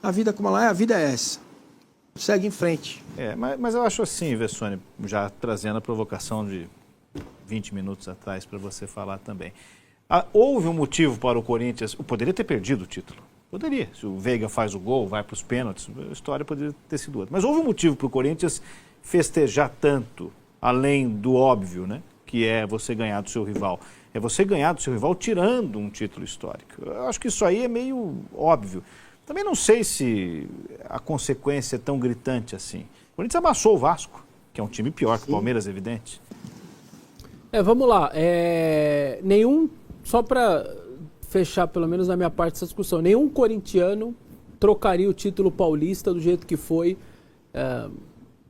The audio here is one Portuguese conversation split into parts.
A vida como ela é, a vida é essa. Segue em frente. Mas eu acho assim, Vessone, já trazendo a provocação de 20 minutos atrás para você falar também. Houve um motivo para o Corinthians, poderia ter perdido o título. Poderia, se o Veiga faz o gol, vai para os pênaltis, a história poderia ter sido outra. Mas houve um motivo para o Corinthians festejar tanto, além do óbvio, né? Que é você ganhar do seu rival. É você ganhar do seu rival tirando um título histórico. Eu acho que isso aí é meio óbvio. Também não sei se a consequência é tão gritante assim. O Corinthians amassou o Vasco, que é um time pior que o Palmeiras, evidente. Vamos lá. Só para fechar pelo menos na minha parte dessa discussão, nenhum corintiano trocaria o título paulista do jeito que foi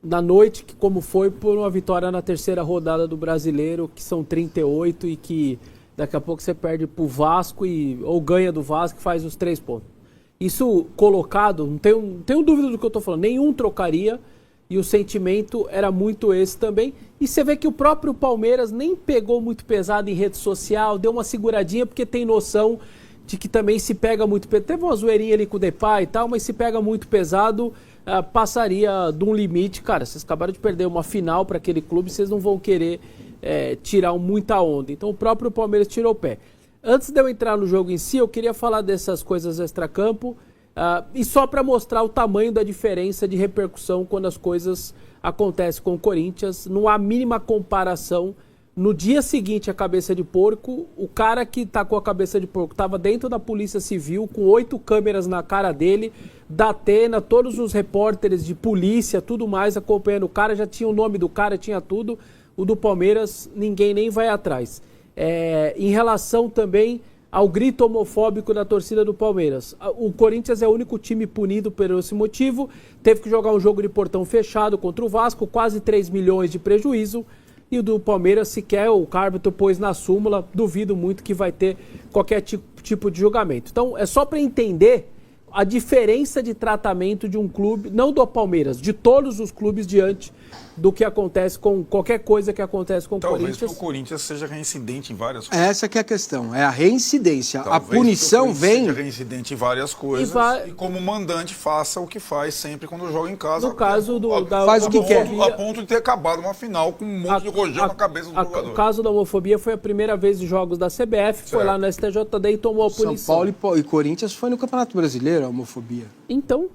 na noite, como foi, por uma vitória na terceira rodada do Brasileiro, que são 38 e que daqui a pouco você perde pro Vasco ou ganha do Vasco e faz os 3 pontos. Isso colocado, não tenho dúvida do que eu estou falando, nenhum trocaria e o sentimento era muito esse também. E você vê que o próprio Palmeiras nem pegou muito pesado em rede social, deu uma seguradinha porque tem noção de que também se pega muito pesado. Teve uma zoeirinha ali com o Depay e tal, mas se pega muito pesado, passaria de um limite. Cara, vocês acabaram de perder uma final para aquele clube, vocês não vão querer tirar muita onda. Então o próprio Palmeiras tirou o pé. Antes de eu entrar no jogo em si, eu queria falar dessas coisas extracampo e só para mostrar o tamanho da diferença de repercussão quando as coisas acontecem com o Corinthians. Não há mínima comparação. No dia seguinte à cabeça de porco, o cara que tá com a cabeça de porco estava dentro da Polícia Civil, com 8 câmeras na cara dele, da Atena, todos os repórteres de polícia, tudo mais acompanhando o cara, já tinha o nome do cara, tinha tudo. O do Palmeiras, ninguém nem vai atrás. Em relação também ao grito homofóbico da torcida do Palmeiras, o Corinthians é o único time punido por esse motivo, teve que jogar um jogo de portão fechado contra o Vasco, quase 3 milhões de prejuízo, e o do Palmeiras sequer o árbitro pôs na súmula, duvido muito que vai ter qualquer tipo de julgamento. Então é só para entender a diferença de tratamento de um clube, não do Palmeiras, de todos os clubes diante do que acontece com qualquer coisa que acontece com o Corinthians. Talvez o Corinthians seja reincidente em várias coisas. Essa que é a questão, é a reincidência. A punição vem... seja reincidente em várias coisas e como o mandante faça o que faz sempre quando joga em casa. No caso faz o que quer. A ponto de ter acabado uma final com um monte de rojão na cabeça do jogador. O caso da homofobia foi a primeira vez de jogos da CBF, foi lá no STJD e tomou a punição. São Paulo e Corinthians foi no Campeonato Brasileiro, a homofobia. Então.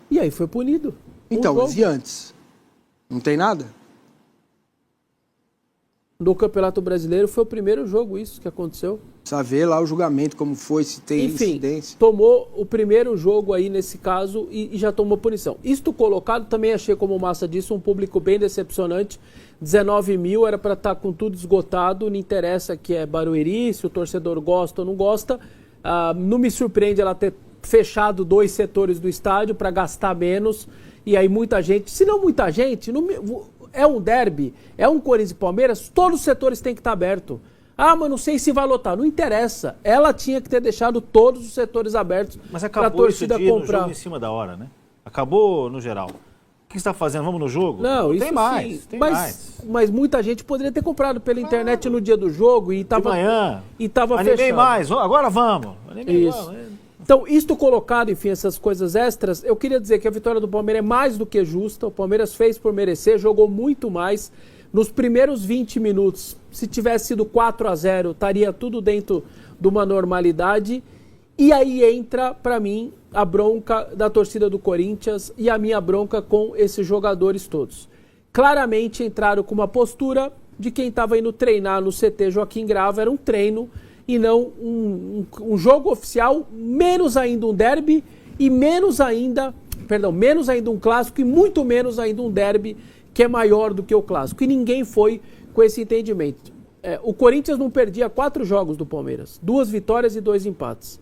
E aí foi punido. Então, mas e antes? Não tem nada? No Campeonato Brasileiro foi o primeiro jogo isso que aconteceu. Precisa ver lá o julgamento, como foi, se tem incidência. Tomou o primeiro jogo aí nesse caso e já tomou punição. Isto colocado, também achei, como o Massa disse, um público bem decepcionante. 19 mil, era para estar com tudo esgotado, não interessa que é Barueri, se o torcedor gosta ou não gosta. Não me surpreende ela ter fechado 2 setores do estádio para gastar menos. E aí muita gente, se não muita gente, é um derby, é um Corinthians e Palmeiras, todos os setores têm que estar abertos. Mas não sei se vai lotar. Não interessa. Ela tinha que ter deixado todos os setores abertos para a torcida comprar. No jogo em cima da hora, né? Acabou no geral. O que você está fazendo? Vamos no jogo? Não, isso tem mais. Sim, mas muita gente poderia ter comprado pela internet no dia do jogo e estava fechado. Animei mais, agora vamos. Isso. Então, isto colocado, enfim, essas coisas extras, eu queria dizer que a vitória do Palmeiras é mais do que justa. O Palmeiras fez por merecer, jogou muito mais. Nos primeiros 20 minutos, se tivesse sido 4-0, estaria tudo dentro de uma normalidade. E aí entra, para mim, a bronca da torcida do Corinthians e a minha bronca com esses jogadores todos. Claramente entraram com uma postura de quem estava indo treinar no CT Joaquim Grava, era um treino e não um jogo oficial, menos ainda um derby e menos ainda um clássico e muito menos ainda um derby que é maior do que o clássico. E ninguém foi com esse entendimento. O Corinthians não perdia 4 jogos do Palmeiras, 2 vitórias e 2 empates.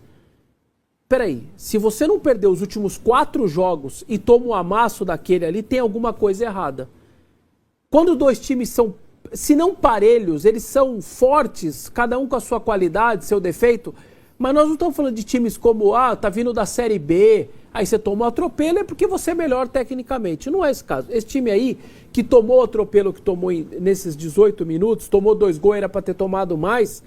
Peraí, se você não perdeu os últimos 4 jogos e toma um amasso daquele ali, tem alguma coisa errada. Quando 2 times são, se não parelhos, eles são fortes, cada um com a sua qualidade, seu defeito, mas nós não estamos falando de times como, tá vindo da Série B, aí você toma um atropelo, é porque você é melhor tecnicamente. Não é esse caso. Esse time aí, que tomou o atropelo que tomou nesses 18 minutos, tomou 2 gols, era para ter tomado mais,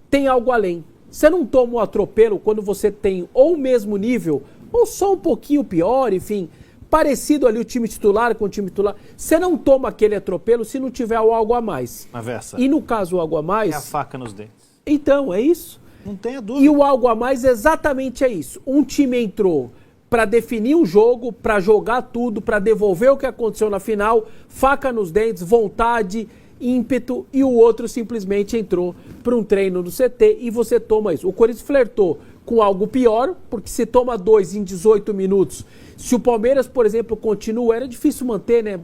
tem algo além. Você não toma um atropelo quando você tem ou o mesmo nível ou só um pouquinho pior, enfim, parecido ali o time titular com o time titular. Você não toma aquele atropelo se não tiver o algo a mais. Avessa. E no caso o algo a mais... É a faca nos dentes. Então, é isso. Não tenha dúvida. E o algo a mais exatamente é isso. Um time entrou para definir o jogo, para jogar tudo, para devolver o que aconteceu na final, faca nos dentes, vontade, ímpeto, e o outro simplesmente entrou para um treino do CT e você toma isso. O Corinthians flertou com algo pior, porque se toma 2 em 18 minutos, se o Palmeiras, por exemplo, continua, era difícil manter, né?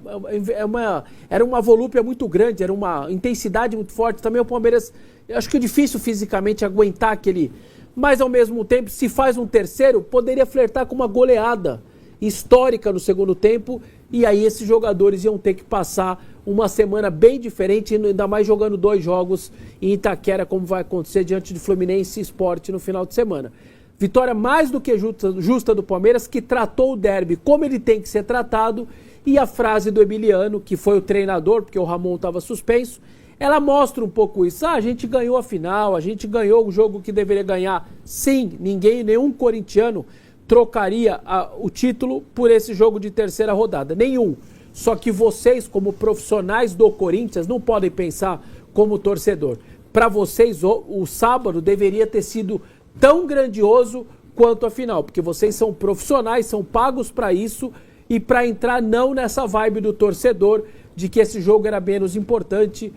Era uma volúpia muito grande, era uma intensidade muito forte. Também o Palmeiras, acho que é difícil fisicamente aguentar aquele... Mas, ao mesmo tempo, se faz um terceiro, poderia flertar com uma goleada histórica no segundo tempo, e aí esses jogadores iam ter que passar uma semana bem diferente, ainda mais jogando 2 jogos em Itaquera, como vai acontecer diante de Fluminense e Sport no final de semana. Vitória mais do que justa do Palmeiras, que tratou o derby como ele tem que ser tratado, e a frase do Emiliano, que foi o treinador, porque o Ramon estava suspenso, ela mostra um pouco isso. A gente ganhou a final, a gente ganhou o jogo que deveria ganhar. Sim, nenhum corintiano trocaria o título por esse jogo de terceira rodada. Nenhum. Só que vocês, como profissionais do Corinthians, não podem pensar como torcedor. Para vocês, o sábado deveria ter sido tão grandioso quanto a final, porque vocês são profissionais, são pagos para isso, e para entrar não nessa vibe do torcedor de que esse jogo era menos importante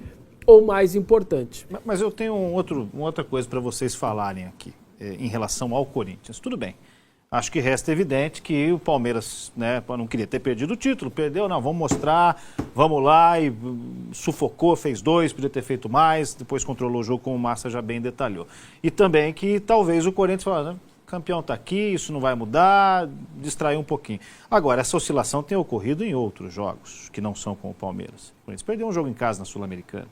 ou mais importante. Mas eu tenho uma outra coisa para vocês falarem aqui, em relação ao Corinthians. Tudo bem, acho que resta evidente que o Palmeiras, né, não queria ter perdido o título, perdeu, não, vamos mostrar, vamos lá, e sufocou, fez 2, podia ter feito mais, depois controlou o jogo, como o Massa já bem detalhou. E também que talvez o Corinthians falasse, né, campeão está aqui, isso não vai mudar, distraiu um pouquinho. Agora, essa oscilação tem ocorrido em outros jogos, que não são com o Palmeiras. O Corinthians perdeu um jogo em casa na Sul-Americana.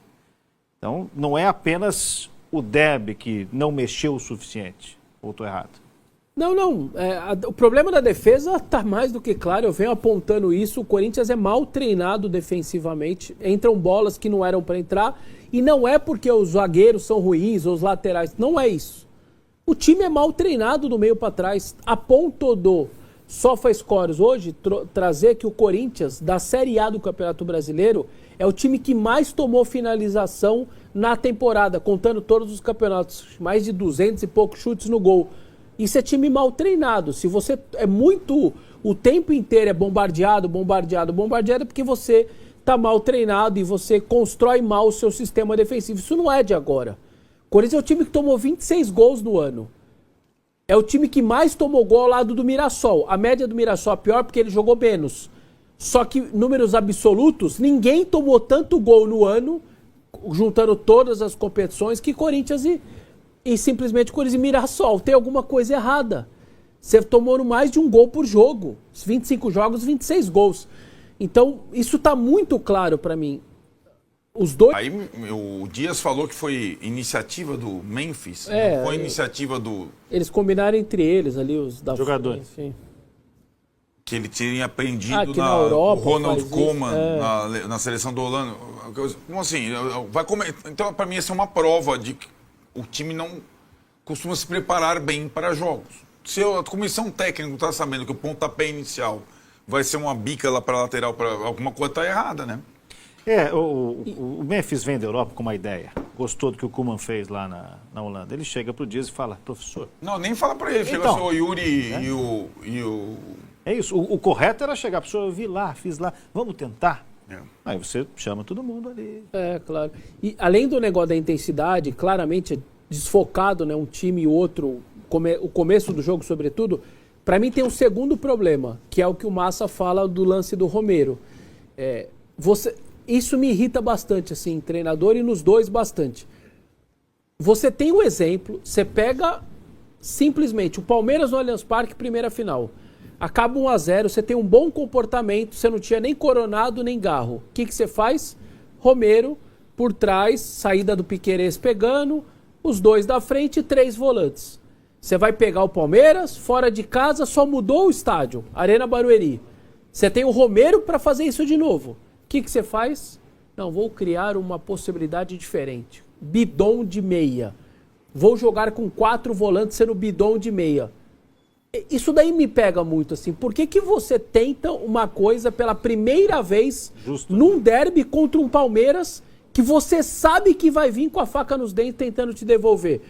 Então, não é apenas o derby que não mexeu o suficiente. Ou estou errado? Não. O problema da defesa está mais do que claro. Eu venho apontando isso. O Corinthians é mal treinado defensivamente. Entram bolas que não eram para entrar. E não é porque os zagueiros são ruins ou os laterais. Não é isso. O time é mal treinado do meio para trás. A ponto do SofaScores hoje trazer que o Corinthians, da Série A do Campeonato Brasileiro, é o time que mais tomou finalização na temporada, contando todos os campeonatos. Mais de 200 e poucos chutes no gol. Isso é time mal treinado. Se você o tempo inteiro é bombardeado, porque você está mal treinado e você constrói mal o seu sistema defensivo. Isso não é de agora. O Corinthians é o time que tomou 26 gols no ano. É o time que mais tomou gol ao lado do Mirassol. A média do Mirassol é pior porque ele jogou menos. Só que, números absolutos, ninguém tomou tanto gol no ano, juntando todas as competições, que Corinthians e simplesmente Corinthians e Mirassol. Tem alguma coisa errada. Você tomou mais de um gol por jogo. 25 jogos, 26 gols. Então, isso está muito claro para mim. Os dois... Aí o Dias falou que foi iniciativa do Memphis, não foi iniciativa do... Eles combinaram entre eles ali, os da jogadores. Enfim. Que ele tinha aprendido na Europa, o Ronald Koeman na seleção do Holanda. Então, assim, então, para mim, essa é uma prova de que o time não costuma se preparar bem para jogos. Se a comissão técnica está sabendo que o pontapé inicial vai ser uma bica lá para a lateral, alguma coisa está errada, né? O Memphis vem da Europa com uma ideia. Gostou do que o Koeman fez lá na Holanda. Ele chega pro Dias e fala, professor... Não, nem fala para ele. Chega assim, o Yuri e o... É isso. O correto era chegar, professor, eu vi lá, fiz lá, vamos tentar. Aí você chama todo mundo ali. Claro. E além do negócio da intensidade, claramente desfocado, né, um time e o outro, o começo do jogo sobretudo, para mim tem um segundo problema, que é o que o Massa fala do lance do Romero. Isso me irrita bastante, assim, treinador, e nos dois bastante. Você tem um exemplo, você pega simplesmente o Palmeiras no Allianz Parque, primeira final. Acaba 1-0, você tem um bom comportamento, você não tinha nem Coronado nem Garro. O que você faz? Romero, por trás, saída do Piquerez pegando, os dois da frente e 3 volantes. Você vai pegar o Palmeiras, fora de casa, só mudou o estádio, Arena Barueri. Você tem o Romero para fazer isso de novo. O que você faz? Não, vou criar uma possibilidade diferente. Bidon de meia. Vou jogar com 4 volantes sendo bidon de meia. isso daí me pega muito, assim. Por que que você tenta uma coisa pela primeira vez num derby contra um Palmeiras que você sabe que vai vir com a faca nos dentes tentando te devolver?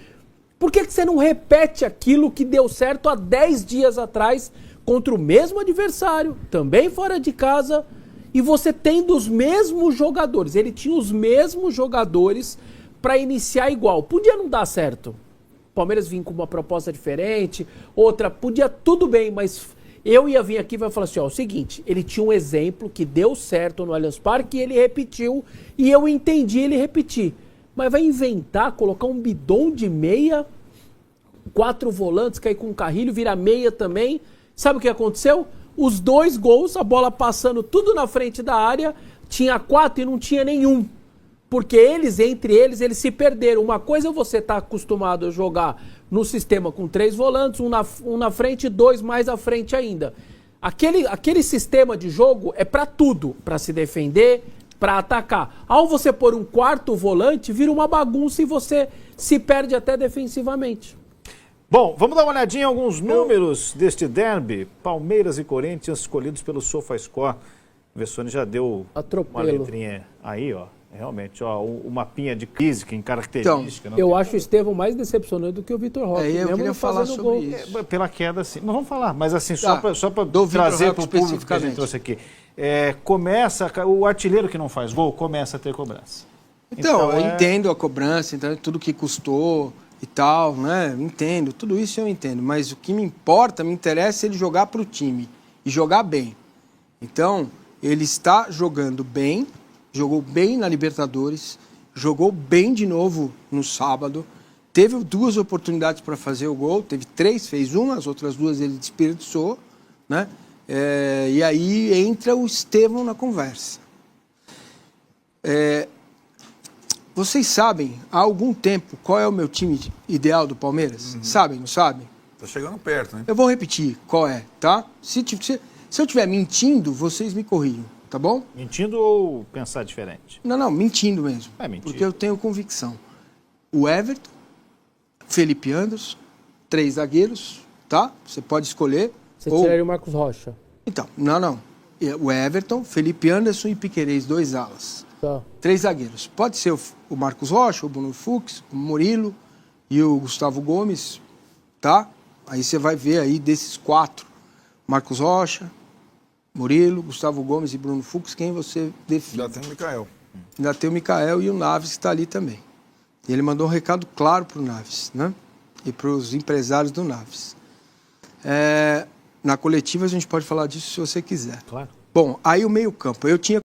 Por que que você não repete aquilo que deu certo há 10 dias atrás contra o mesmo adversário, também fora de casa, e você tendo os mesmos jogadores? Ele tinha os mesmos jogadores para iniciar igual. Podia não dar certo. O Palmeiras vinha com uma proposta diferente, outra, podia tudo bem, mas eu ia vir aqui e vai falar assim, ó, o seguinte, ele tinha um exemplo que deu certo no Allianz Parque e ele repetiu, e eu entendi ele repetir. Mas vai inventar, colocar um bidon de meia, 4 volantes, cair com um Carrilho, vira meia também. Sabe o que aconteceu? Os 2 gols, a bola passando tudo na frente da área, tinha 4 e não tinha nenhum. Porque entre eles se perderam. Uma coisa é você estar acostumado a jogar no sistema com 3 volantes, um na frente e 2 mais à frente ainda. Aquele sistema de jogo é para tudo, para se defender, para atacar. Ao você pôr um 4º volante, vira uma bagunça e você se perde até defensivamente. Bom, vamos dar uma olhadinha em alguns números deste derby. Palmeiras e Corinthians escolhidos pelo SofaScore. O Vessone já deu uma letrinha aí, ó. Realmente, ó, o mapinha de física em característica. Então, eu acho o Estevão mais decepcionante do que o Vitor Roque. Eu queria falar sobre isso. Pela queda, sim. Mas vamos falar, mas assim, só para trazer para o público que a gente trouxe aqui. Começa, o artilheiro que não faz gol começa a ter cobrança. Então eu entendo a cobrança, entendo tudo que custou e tal, né? Entendo, tudo isso eu entendo. Mas o que me interessa ele jogar para o time e jogar bem. Então, ele está jogando bem. Jogou bem na Libertadores, jogou bem de novo no sábado, teve 2 oportunidades para fazer o gol, teve 3, fez uma, as outras 2 ele desperdiçou, né? E aí entra o Estevão na conversa. Vocês sabem há algum tempo qual é o meu time ideal do Palmeiras? Uhum. Sabem, não sabem? Tá chegando perto, né? Eu vou repetir qual é, tá? Se eu estiver mentindo, vocês me corrijam. Tá bom? Mentindo ou pensar diferente? Não, mentindo mesmo. Mentir. Porque eu tenho convicção. O Everton, Felipe Anderson, 3 zagueiros, tá? Você pode escolher. Você tiraria o Marcos Rocha. Então, não. O Everton, Felipe Anderson e Piquerez, 2 alas. Tá. 3 zagueiros. Pode ser o Marcos Rocha, o Bruno Fux, o Murilo e o Gustavo Gomes, tá? Aí você vai ver aí desses 4. Marcos Rocha, Murilo, Gustavo Gomes e Bruno Fux, quem você define? Já tem o Mikael. Ainda tem o Mikael e o Naves que está ali também. E ele mandou um recado claro para o Naves, né? E para os empresários do Naves. Na coletiva a gente pode falar disso se você quiser. Claro. Bom, aí o meio-campo. Eu tinha